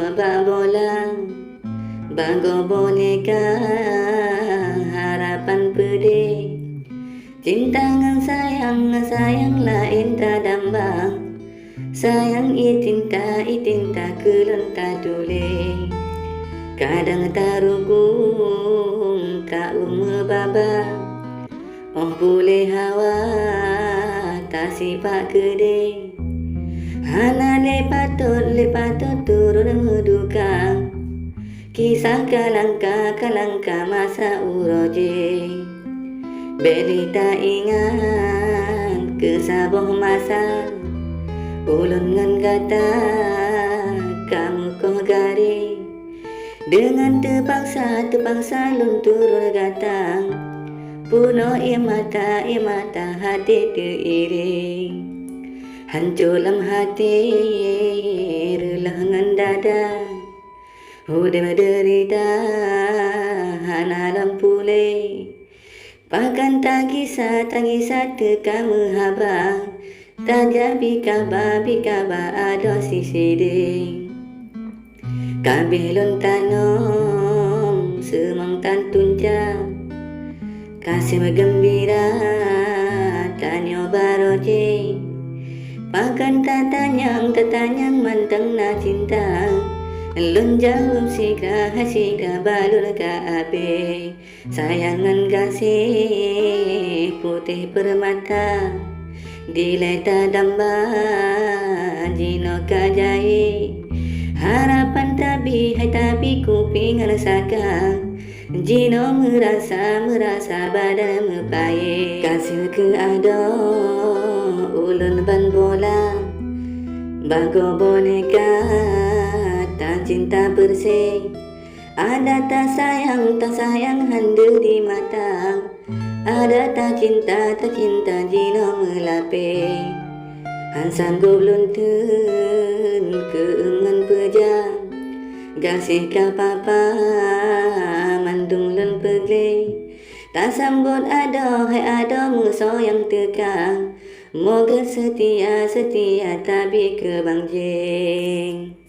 membak bola, banggo boneka, harapan pedih. Cinta ngan sayang lain tak dambang. Sayang itinta kelon tak tule. Kadang tarugung ka baba. Oh boleh hawa tak sifat gede. Hana le patut turun ngedukang. Kisah kalangka masa uroje. Berita ingat kesaboh masa. Ulun ngan kata kamu koh gari. Dengan terpaksa luntur gatang. Puno imata hati teriring. Hancur lam hati relah ngan dada. Udah menderita hana lam pulih. Pakan tangisa tekamu haba. Taja bikaba ado sisiding. Kabelon tanom semang tan tunja. Kasih gembira tanyo baroje. Pakan tatanyang mantang na cinta. Lonjang siga balur ka ape. Sayangan kasih putih permata. Dileta damba jino kajai. Harapan tapi kuping rasakan. Jino merasa badan mepaye. Kasih ke ado ulun ban bola. Bangko boneka tak cinta bersih. Ada tak sayang handu di mata. Ada tak cinta jino melape. Han sanggup luntun keengan peja. Gasih ka papa mandung lun pegle. Tak sambut ado musuh yang teka. Moga setia tapi kebangjing.